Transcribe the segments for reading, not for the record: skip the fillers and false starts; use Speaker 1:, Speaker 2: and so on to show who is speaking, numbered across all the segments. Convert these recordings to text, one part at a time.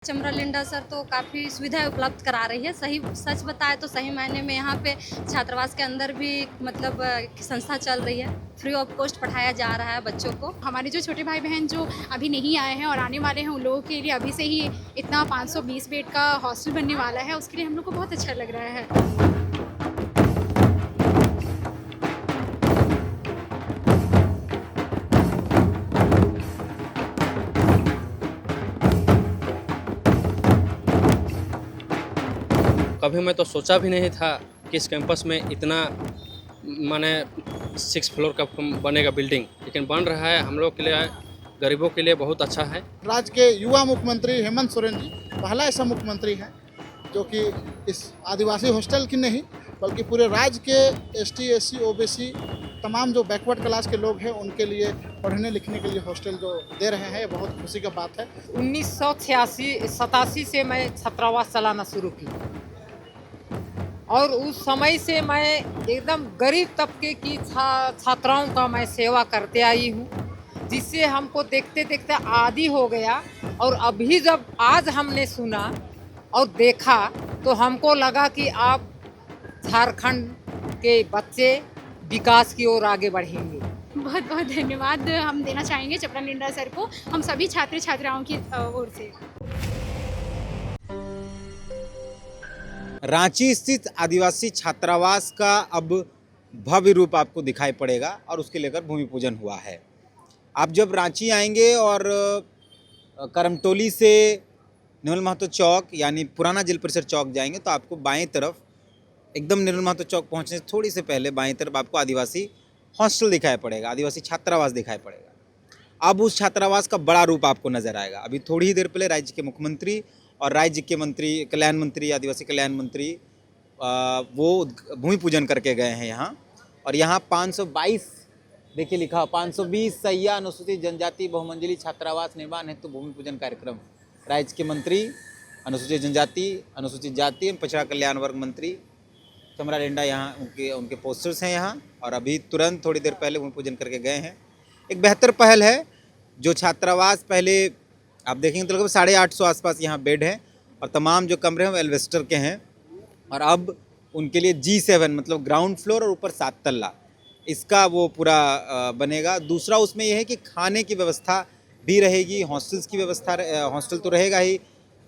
Speaker 1: चमरा Linda sir तो काफ़ी सुविधाएं उपलब्ध करा रही है। सही सच बताए तो सही मायने में यहाँ पे छात्रावास के अंदर भी मतलब संस्था चल रही है। फ्री ऑफ कॉस्ट पढ़ाया जा रहा है बच्चों को।
Speaker 2: हमारे जो छोटे भाई बहन जो अभी नहीं आए हैं और आने वाले हैं उन लोगों के लिए अभी से ही इतना 520 बेड का हॉस्टल बनने वाला है, उसके लिए हम लोग को बहुत अच्छा लग रहा है।
Speaker 3: कभी मैं तो सोचा भी नहीं था कि इस कैंपस में इतना माने 6 फ्लोर का बनेगा बिल्डिंग, लेकिन बन रहा है। हम लोग के लिए, गरीबों के लिए बहुत अच्छा है।
Speaker 4: राज्य के युवा मुख्यमंत्री हेमंत सोरेन जी पहला ऐसा मुख्यमंत्री हैं जो कि इस आदिवासी हॉस्टल की नहीं बल्कि पूरे राज्य के एसटी, एससी, ओबीसी तमाम जो बैकवर्ड क्लास के लोग हैं उनके लिए पढ़ने लिखने के लिए हॉस्टल जो दे रहे हैं, बहुत खुशी का बात है।
Speaker 5: 1987 से मैं छात्रावास चलाना शुरू की और उस समय से मैं एकदम गरीब तबके की छात्राओं का मैं सेवा करते आई हूँ, जिससे हमको देखते देखते आदी हो गया। और अभी जब आज हमने सुना और देखा तो हमको लगा कि आप झारखंड के बच्चे विकास की ओर आगे बढ़ेंगे।
Speaker 2: बहुत बहुत धन्यवाद हम देना चाहेंगे चमरा लिंडा सर को, हम सभी छात्र छात्राओं की ओर से।
Speaker 6: रांची स्थित आदिवासी छात्रावास का अब भव्य रूप आपको दिखाई पड़ेगा और उसके लेकर भूमि पूजन हुआ है। आप जब रांची आएंगे और करमटोली से निर्मल महतो चौक यानी पुराना जिला परिषद चौक जाएंगे तो आपको बाएं तरफ, एकदम निर्मल महतो चौक पहुंचने से थोड़ी से पहले बाएं तरफ आपको आदिवासी हॉस्टल दिखाई पड़ेगा, आदिवासी छात्रावास दिखाई पड़ेगा। अब उस छात्रावास का बड़ा रूप आपको नजर आएगा। अभी थोड़ी ही देर पहले राज्य के मुख्यमंत्री और राज्य के मंत्री, कल्याण मंत्री, आदिवासी कल्याण मंत्री वो भूमि पूजन करके गए हैं यहाँ। और यहाँ 522 देखिए लिखा 520 सहिया अनुसूचित जनजाति बहुमंजिली छात्रावास निर्माण हेतु भूमि पूजन कार्यक्रम। राज्य के मंत्री, अनुसूचित जनजाति, अनुसूचित जाति एवं पिछड़ा कल्याण वर्ग मंत्री चमरा लिंडा यहाँ उनके पोस्टर्स हैं यहाँ। और अभी तुरंत थोड़ी देर पहले भूमि पूजन करके गए हैं। एक बेहतर पहल है। जो छात्रावास पहले आप देखेंगे तो लगभग 850 आसपास यहाँ बेड है और तमाम जो कमरे हैं वो एल्वेस्टर के हैं। और अब उनके लिए G7 मतलब ग्राउंड फ्लोर और ऊपर 7 तल्ला इसका वो पूरा बनेगा। दूसरा उसमें यह है कि खाने की व्यवस्था भी रहेगी, हॉस्टल्स की व्यवस्था, हॉस्टल तो रहेगा ही,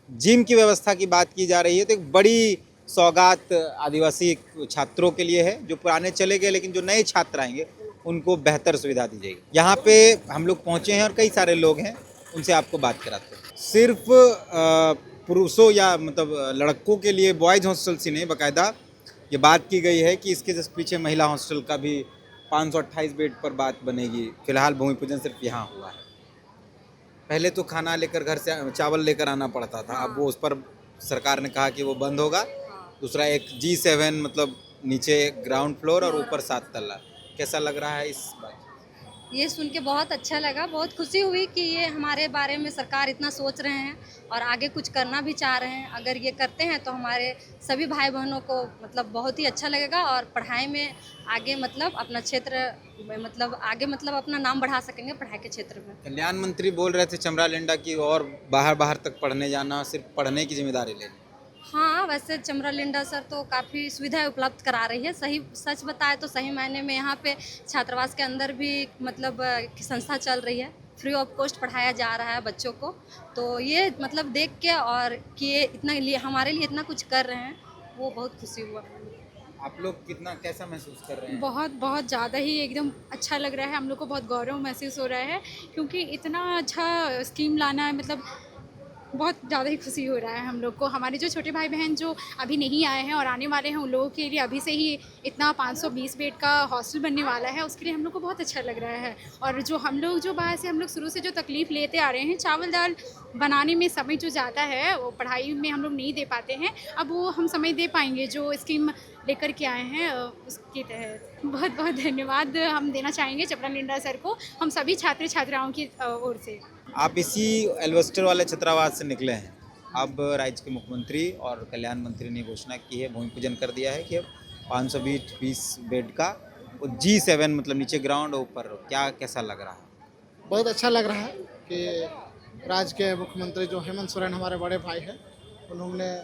Speaker 6: जिम की व्यवस्था की बात की जा रही है। तो एक बड़ी सौगात आदिवासी छात्रों के लिए है। जो पुराने चले गए लेकिन जो नए छात्र आएंगे उनको बेहतर सुविधा दी जाएगी। यहाँ पे हम लोग पहुँचे हैं और कई सारे लोग हैं, उनसे आपको बात कराते हैं। सिर्फ पुरुषों या मतलब लड़कों के लिए बॉयज़ हॉस्टल से नहीं, बाकायदा ये बात की गई है कि इसके जस्ट पीछे महिला हॉस्टल का भी 528 बेड पर बात बनेगी। फिलहाल भूमि पूजन सिर्फ यहाँ हुआ है। पहले तो खाना लेकर घर से चावल लेकर आना पड़ता था, अब वो उस पर सरकार ने कहा कि वो बंद होगा। दूसरा एक G7 मतलब नीचे ग्राउंड फ्लोर और ऊपर 7 तल्ला। कैसा लग रहा है इस बात?
Speaker 1: ये सुन के बहुत अच्छा लगा, बहुत खुशी हुई कि ये हमारे बारे में सरकार इतना सोच रहे हैं और आगे कुछ करना भी चाह रहे हैं। अगर ये करते हैं तो हमारे सभी भाई बहनों को मतलब बहुत ही अच्छा लगेगा और पढ़ाई में आगे मतलब अपना क्षेत्र मतलब आगे मतलब अपना नाम बढ़ा सकेंगे पढ़ाई के क्षेत्र में।
Speaker 6: कल्याण मंत्री बोल रहे थे चमरा लिंडा की और बाहर तक पढ़ने जाना, सिर्फ पढ़ने की जिम्मेदारी लेनी।
Speaker 1: हाँ, वैसे चमरा लिंडा सर तो काफ़ी सुविधाएं उपलब्ध करा रही है। सही सच बताए तो सही मायने में यहाँ पे छात्रावास के अंदर भी मतलब संस्था चल रही है। फ्री ऑफ कॉस्ट पढ़ाया जा रहा है बच्चों को। तो ये मतलब देख के और कि ये इतना लिए हमारे लिए इतना कुछ कर रहे हैं, वो बहुत खुशी हुआ।
Speaker 6: आप लोग कितना कैसा महसूस कर रहे हैं?
Speaker 2: बहुत बहुत ज़्यादा ही एकदम अच्छा लग रहा है। हम लोग को बहुत गौरव महसूस हो रहा है क्योंकि इतना अच्छा स्कीम लाना है, मतलब बहुत ज़्यादा ही खुशी हो रहा है हम लोग को। हमारे जो छोटे भाई बहन जो अभी नहीं आए हैं और आने वाले हैं उन लोगों के लिए अभी से ही इतना 520 बेड का हॉस्टल बनने वाला है, उसके लिए हम लोग को बहुत अच्छा लग रहा है। और जो हम लोग जो बाहर से हम लोग शुरू से जो तकलीफ़ लेते आ रहे हैं, चावल दाल बनाने में समय जो जाता है वो पढ़ाई में हम लोग नहीं दे पाते हैं, अब वो हम समय दे पाएंगे जो स्कीम लेकर के आए हैं उसके तहत। बहुत बहुत धन्यवाद हम देना चाहेंगे चमरा लिंडा सर को, हम सभी छात्र छात्राओं की ओर से।
Speaker 6: आप इसी एल्वेस्टर वाले छात्रावास से निकले हैं। अब राज्य के मुख्यमंत्री और कल्याण मंत्री ने घोषणा की है, भूमि पूजन कर दिया है कि अब 520 बेड का G7 मतलब नीचे ग्राउंड ऊपर, क्या कैसा लग रहा है?
Speaker 4: बहुत अच्छा लग रहा है कि राज्य के मुख्यमंत्री जो हेमंत सोरेन हमारे बड़े भाई हैं, उन्होंने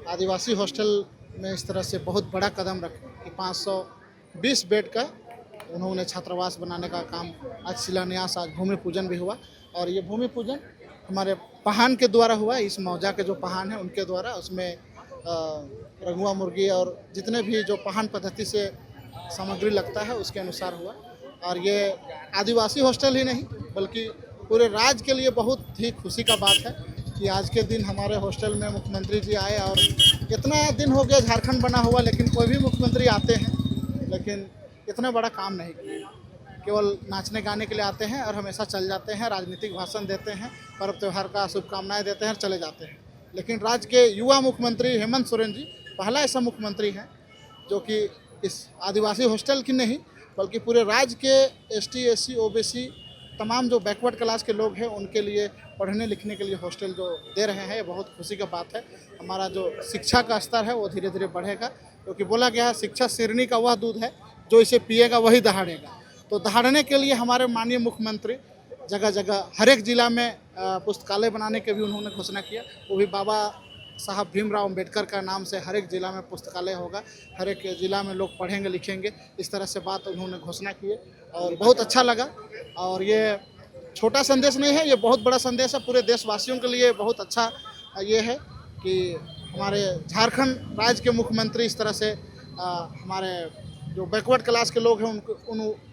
Speaker 4: आदिवासी हॉस्टल में इस तरह से बहुत बड़ा कदम रखा कि 520 बेड का उन्होंने छात्रावास बनाने का काम आज शिलान्यास, आज भूमि पूजन भी हुआ। और ये भूमि पूजन हमारे पहान के द्वारा हुआ। इस मौजा के जो पहान हैं उनके द्वारा, उसमें रंगुआ मुर्गी और जितने भी जो पहान पद्धति से सामग्री लगता है उसके अनुसार हुआ। और ये आदिवासी हॉस्टल ही नहीं बल्कि पूरे राज्य के लिए बहुत ही खुशी का बात है कि आज के दिन हमारे हॉस्टल में मुख्यमंत्री जी आए। और इतना दिन हो गया झारखंड बना हुआ, लेकिन कोई भी मुख्यमंत्री आते हैं लेकिन इतना बड़ा काम नहीं किया, केवल नाचने गाने के लिए आते हैं और हमेशा चल जाते हैं, राजनीतिक भाषण देते हैं, पर्व त्यौहार का शुभकामनाएं देते हैं और चले जाते हैं। लेकिन राज्य के युवा मुख्यमंत्री हेमंत सोरेन जी पहला ऐसा मुख्यमंत्री हैं जो कि इस आदिवासी हॉस्टल की नहीं बल्कि पूरे राज्य के ST SC OBC तमाम जो बैकवर्ड क्लास के लोग हैं उनके लिए पढ़ने लिखने के लिए हॉस्टल जो दे रहे हैं, ये बहुत खुशी का बात है। हमारा जो शिक्षा का स्तर है वो धीरे धीरे बढ़ेगा, क्योंकि बोला गया है शिक्षा शेरनी का वह दूध है जो इसे पिएगा वही दहाड़ेगा। तो दहाड़ने के लिए हमारे माननीय मुख्यमंत्री जगह जगह हर एक जिला में पुस्तकालय बनाने के भी उन्होंने घोषणा किया। वो भी बाबा साहब भीमराव अंबेडकर का नाम से हर एक ज़िला में पुस्तकालय होगा, हर एक ज़िला में लोग पढ़ेंगे लिखेंगे, इस तरह से बात उन्होंने घोषणा की और बहुत अच्छा लगा। और ये छोटा संदेश नहीं है, ये बहुत बड़ा संदेश है पूरे देशवासियों के लिए। बहुत अच्छा ये है कि हमारे झारखंड राज्य के मुख्यमंत्री इस तरह से हमारे जो बैकवर्ड क्लास के लोग हैं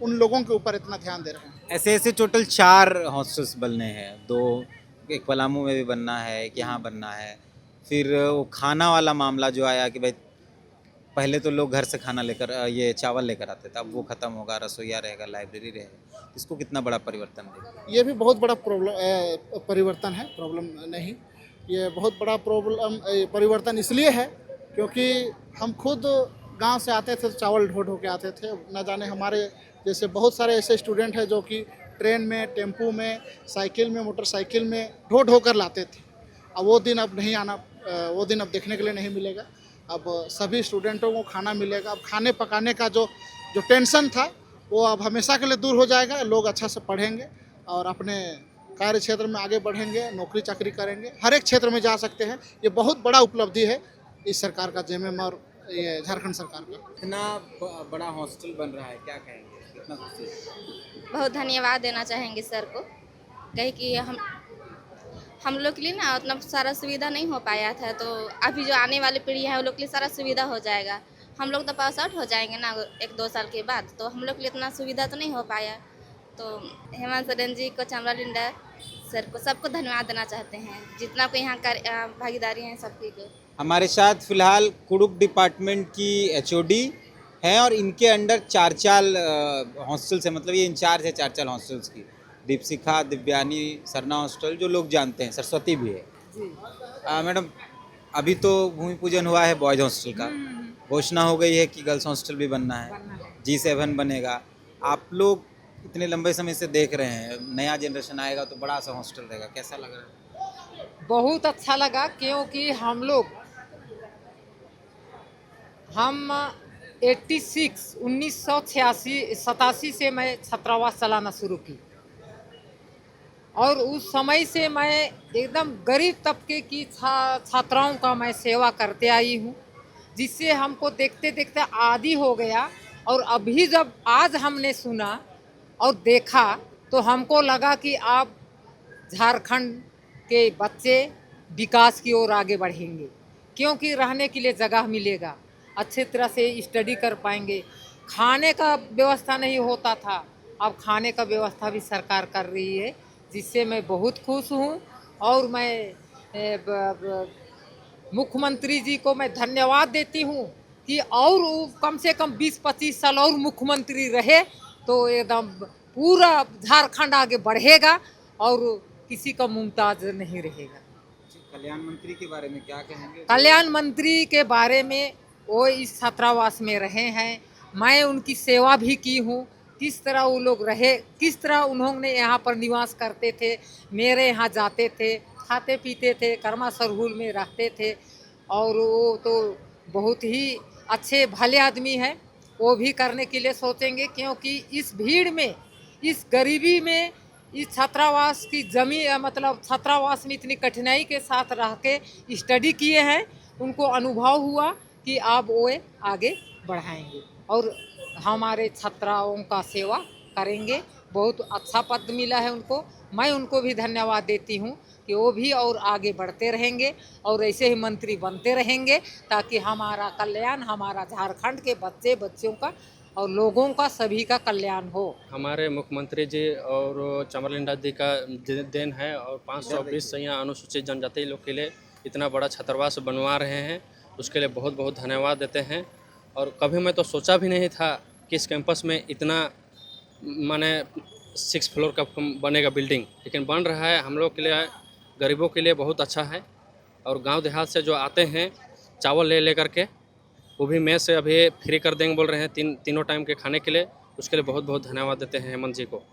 Speaker 4: उन लोगों के ऊपर इतना ध्यान दे रहे हैं।
Speaker 6: ऐसे ऐसे टोटल 4 हॉस्टल्स बनने हैं, 2 एक पलामू में भी बनना है, एक यहाँ बनना है। फिर वो खाना वाला मामला जो आया कि भाई पहले तो लोग घर से खाना लेकर ये चावल लेकर आते थे, अब वो ख़त्म होगा, रसोईया रहेगा, लाइब्रेरी रहेगा। इसको कितना बड़ा परिवर्तन देगा?
Speaker 4: ये भी बहुत बड़ा परिवर्तन है, प्रॉब्लम नहीं। ये बहुत बड़ा परिवर्तन इसलिए है क्योंकि हम खुद गांव से आते थे तो चावल ढो के आते थे। न जाने हमारे जैसे बहुत सारे ऐसे स्टूडेंट हैं जो कि ट्रेन में, टेम्पू में, साइकिल में, मोटरसाइकिल में ढो कर लाते थे। अब वो दिन अब नहीं आना, वो दिन अब देखने के लिए नहीं मिलेगा। अब सभी स्टूडेंटों को खाना मिलेगा। अब खाने पकाने का जो टेंशन था वो अब हमेशा के लिए दूर हो जाएगा। लोग अच्छा से पढ़ेंगे और अपने कार्य क्षेत्र में आगे बढ़ेंगे, नौकरी चाकरी करेंगे, हर एक क्षेत्र में जा सकते हैं। ये बहुत बड़ा उपलब्धि है इस सरकार का, JMM और ये झारखंड सरकार का।
Speaker 6: इतना बड़ा हॉस्टल बन रहा है, क्या कहेंगे, कितना खुशी है?
Speaker 1: बहुत धन्यवाद देना चाहेंगे सर को, कहे कि हम लोग के लिए ना उतना सारा सुविधा नहीं हो पाया था, तो अभी जो आने वाली पीढ़ी है वो लोग के लिए सारा सुविधा हो जाएगा। हम लोग तो पास आउट हो जाएंगे ना 1-2 साल के बाद, तो हम लोग के लिए इतना सुविधा तो नहीं हो पाया। तो हेमंत सोरेन जी को, चमरा लिंडा सर को, सबको धन्यवाद देना चाहते हैं, जितना कोई यहाँ का भागीदारी है सबकी को।
Speaker 6: हमारे साथ फिलहाल कुडुक डिपार्टमेंट की HOD हैं और इनके अंडर 4 हॉस्टल्स हैं, मतलब ये इंचार्ज है 4 हॉस्टल्स की। दीपशिखा, दिव्यानी, सरना हॉस्टल जो लोग जानते हैं, सरस्वती भी है। मैडम, अभी तो भूमि पूजन हुआ है बॉयज़ हॉस्टल का, घोषणा हो गई है कि गर्ल्स हॉस्टल भी बनना है, G7 बनेगा। आप लोग इतने लंबे समय से देख रहे हैं, नया जनरेशन आएगा तो बड़ा सा हॉस्टल रहेगा, कैसा लग रहा है?
Speaker 5: बहुत अच्छा लगा, क्योंकि हम 1987 से मैं छात्रावास चलाना शुरू की और उस समय से मैं एकदम गरीब तबके की छात्राओं का मैं सेवा करते आई हूँ, जिससे हमको देखते देखते आदी हो गया। और अभी जब आज हमने सुना और देखा तो हमको लगा कि अब झारखंड के बच्चे विकास की ओर आगे बढ़ेंगे, क्योंकि रहने के लिए जगह मिलेगा, अच्छे तरह से स्टडी कर पाएंगे। खाने का व्यवस्था नहीं होता था, अब खाने का व्यवस्था भी सरकार कर रही है, जिससे मैं बहुत खुश हूँ। और मैं मुख्यमंत्री जी को मैं धन्यवाद देती हूँ कि और वो कम से कम 20-25 साल और मुख्यमंत्री रहे तो एकदम पूरा झारखंड आगे बढ़ेगा और किसी का मुमताज नहीं रहेगा।
Speaker 6: कल्याण मंत्री के बारे में क्या कहेंगे?
Speaker 5: कल्याण मंत्री के बारे में, वो इस छात्रावास में रहे हैं, मैं उनकी सेवा भी की हूँ। किस तरह वो लोग रहे, किस तरह उन्होंने यहाँ पर निवास करते थे, मेरे यहाँ जाते थे, खाते पीते थे, कर्मा सरहुल में रहते थे। और वो तो बहुत ही अच्छे भले आदमी हैं, वो भी करने के लिए सोचेंगे, क्योंकि इस भीड़ में, इस गरीबी में इस छात्रावास की जमीन मतलब छात्रावास में इतनी कठिनाई के साथ रह के स्टडी किए हैं, उनको अनुभव हुआ कि अब वो आगे बढ़ाएंगे और हमारे छात्राओं का सेवा करेंगे। बहुत अच्छा पद मिला है उनको, मैं उनको भी धन्यवाद देती हूँ कि वो भी और आगे बढ़ते रहेंगे और ऐसे ही मंत्री बनते रहेंगे ताकि हमारा कल्याण, हमारा झारखंड के बच्चे बच्चों का और लोगों का सभी का कल्याण हो।
Speaker 3: हमारे मुख्यमंत्री जी और चमरलिंडा जी का देन है और 520 सैया अनुसूचित जनजाति लोग के लिए इतना बड़ा छात्रावास बनवा रहे हैं, उसके लिए बहुत बहुत धन्यवाद देते हैं। और कभी मैं तो सोचा भी नहीं था कि इस कैंपस में इतना माने 6 फ्लोर का बनेगा बिल्डिंग, लेकिन बन रहा है। हम लोग के लिए, गरीबों के लिए बहुत अच्छा है। और गांव देहात से जो आते हैं चावल ले कर के, वो भी मेस से अभी फ्री कर देंगे बोल रहे हैं तीनों टाइम के खाने के लिए। उसके लिए बहुत बहुत धन्यवाद देते हैं हेमंत जी को।